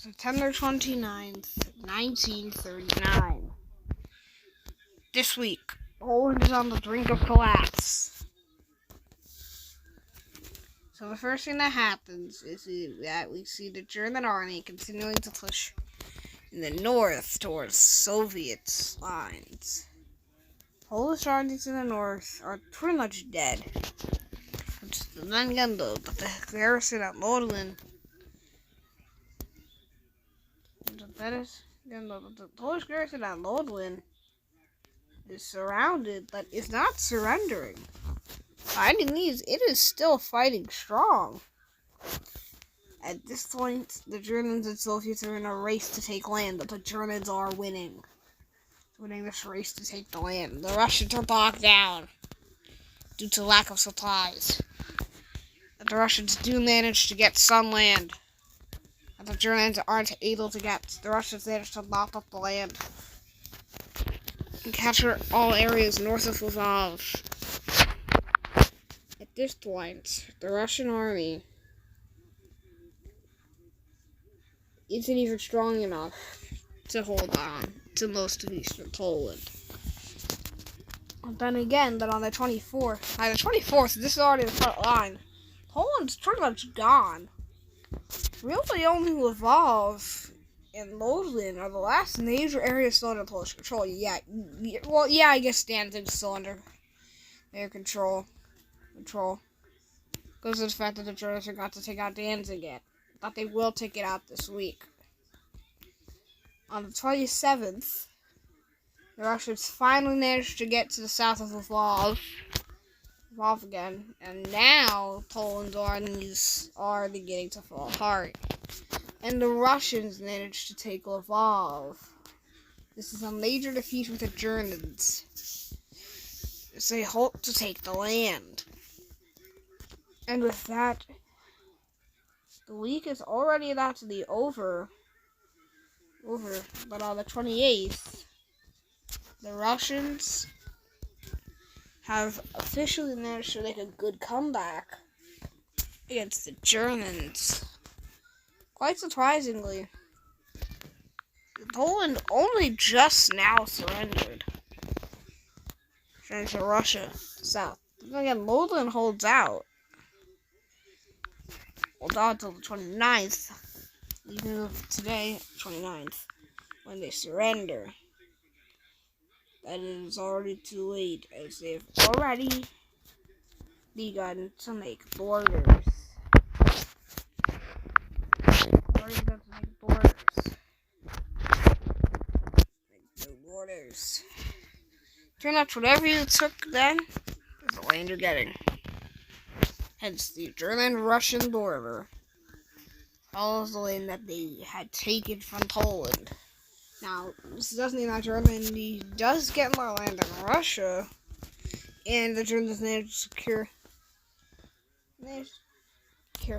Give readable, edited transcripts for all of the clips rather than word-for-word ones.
September 29th, 1939. This week, Poland is on the brink of collapse. So the first thing that happens is that we see the German army continuing to push in the north towards Soviet lines. Polish armies in the north are pretty much dead. Then again, though, but the garrison at Modlin, the Polish garrison at Modlin is surrounded, but is not surrendering. By any means, it is still fighting strong. At this point, the Germans and Soviets are in a race to take land, but the Germans are winning this race to take the land. The Russians are bogged down due to lack of supplies. But the Russians do manage to get some land that the Germans aren't able to get. The Russians manage to mop up the land and capture all areas north of Lvov. At this point, the Russian army isn't even strong enough to hold on to most of eastern Poland. And then again, but on the 24th, this is already the front line. Poland's pretty much gone. Really only Lvov and Modlin are the last major areas still under Polish control. I guess Danzig's still under their control. Because of the fact that the Germans forgot to take out Danzig yet. But they will take it out this week. On the 27th, the Russians finally managed to get to the south of Lvov again, and now Poland's armies are beginning to fall apart. And the Russians managed to take Lvov. This is a major defeat for the Germans, as they hope to take the land. And with that, the week is already about to be over, but on the 28th, the Russians have officially managed to make a good comeback against the Germans. Quite surprisingly, Poland only just now surrendered to Russia south. Again, Modlin holds out until the 29th, even today, 29th, when they surrender. That it is already too late, as they've already begun to make borders. Turn out whatever you took then is the land you're getting. Hence, the German-Russian border follows the land that they had taken from Poland. Now, this doesn't mean that Germany does get more land than Russia, and the Germans managed to secure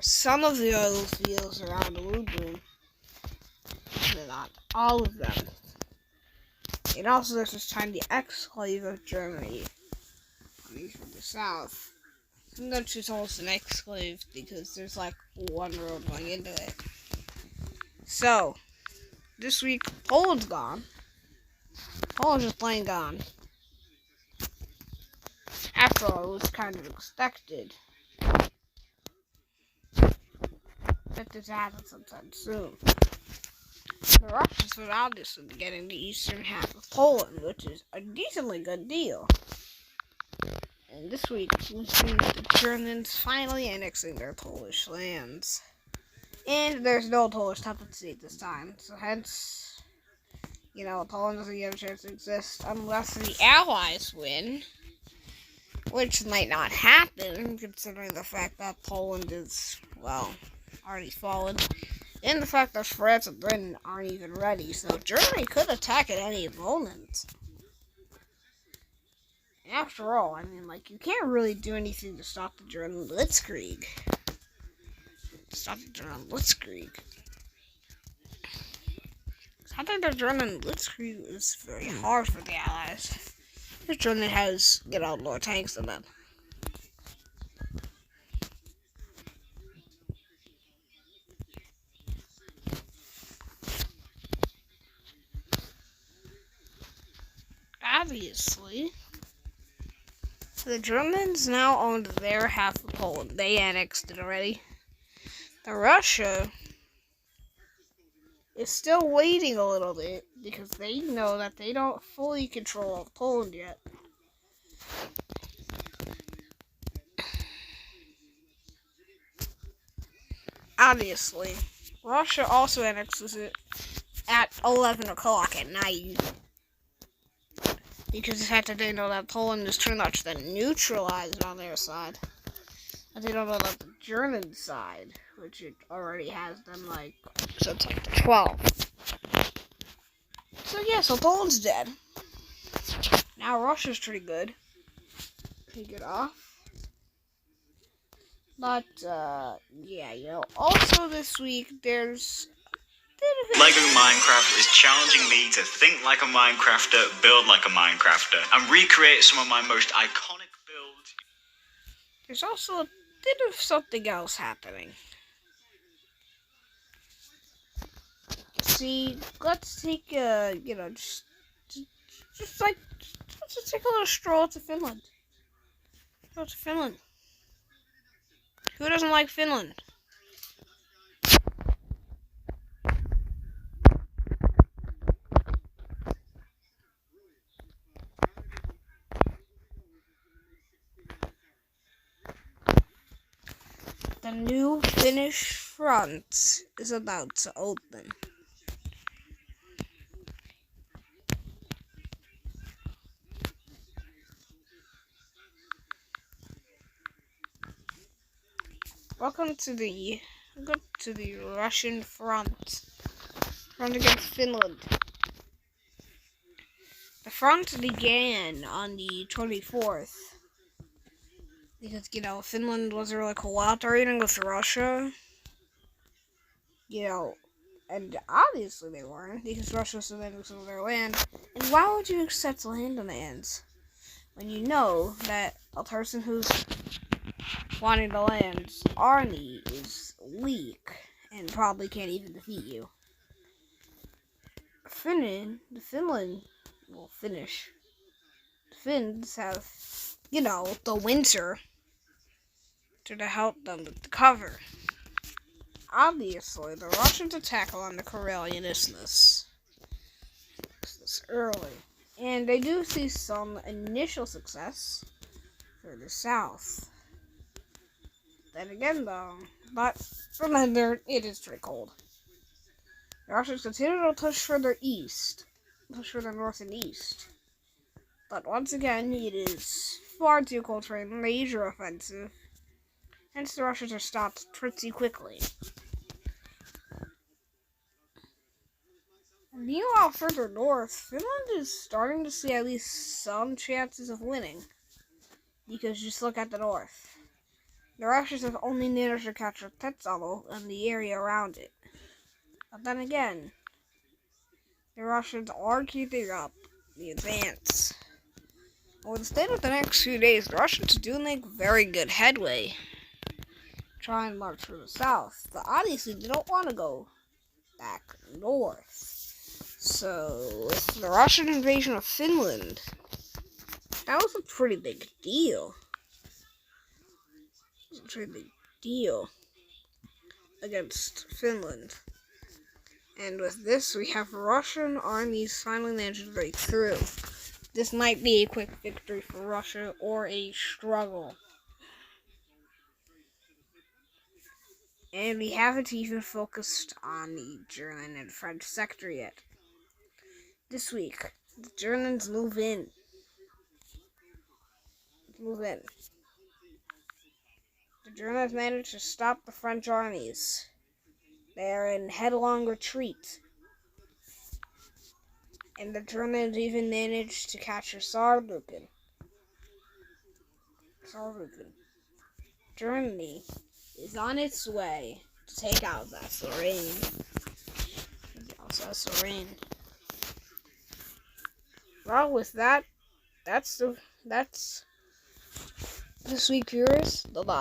some of the oil fields around the Lublin, but not all of them. And also, there's this tiny exclave of Germany coming from the south. And that's just almost an exclave because there's like one road going into it. So, this week, Poland's gone. Poland's just plain gone. After all, it was kind of expected that this happened sometime soon. The Russians would obviously be getting the eastern half of Poland, which is a decently good deal. And this week, we see the Germans finally annexing their Polish lands. And there's no Polish state this time, so hence, Poland doesn't get a chance to exist unless the Allies win, which might not happen, considering the fact that Poland is, already fallen, and the fact that France and Britain aren't even ready, so Germany could attack at any moment. After all, you can't really do anything to stop the German Blitzkrieg. Stopping the German Blitzkrieg. I think the German Blitzkrieg is very hard for the Allies. The Germany has, more tanks than them. obviously, the Germans now owned their half of Poland. They annexed it already. Russia is still waiting a little bit because they know that they don't fully control Poland yet. Obviously, Russia also annexes it at 11 o'clock at night. Because the fact that they know that Poland is too much then neutralized on their side. And they don't know that the German side, which it already has them since the 12th. So Poland's dead. Now Russia's pretty good. Take it off. But, also this week there's... Lego Minecraft is challenging me to think like a Minecrafter, build like a Minecrafter, and recreate some of my most iconic builds. There's also a bit of something else happening. See, let's take let's just take a little stroll to Finland. Who doesn't like Finland? The new Finnish front is about to open. Welcome to the Russian front against Finland. The front began on the 24th because Finland wasn't really cooperating with Russia. And obviously they weren't because Russia was demanding some of their land. And why would you accept land demands when you know that a person who's wanting the land's army is weak and probably can't even defeat you? The Finns have, the winter to help them with the cover. Obviously, the Russians attack along the Karelian Isthmus this early, and they do see some initial success further south. Then again, though, but remember, it is pretty cold. The Russians continue to push further north and east. But once again, it is far too cold for a major offensive. Hence, the Russians are stopped pretty quickly. Meanwhile, further north, Finland is starting to see at least some chances of winning. Because just look at the north. The Russians have only managed to capture Petsamo and the area around it. But then again, the Russians are keeping up the advance. With the state of the next few days, the Russians do make very good headway. Try and march for the south, but obviously they don't want to go back north. So, with the Russian invasion of Finland, that was a pretty big deal. Against Finland. And with this, we have Russian armies finally managed to break through. This might be a quick victory for Russia or a struggle. And we haven't even focused on the German and French sector yet. This week, the Germans move in. The Germans managed to stop the French armies. They are in headlong retreat. And the Germans even managed to capture Saarbrücken. Germany is on its way to take out Lorraine. Well, with that, that's this week, viewers. Bye-bye.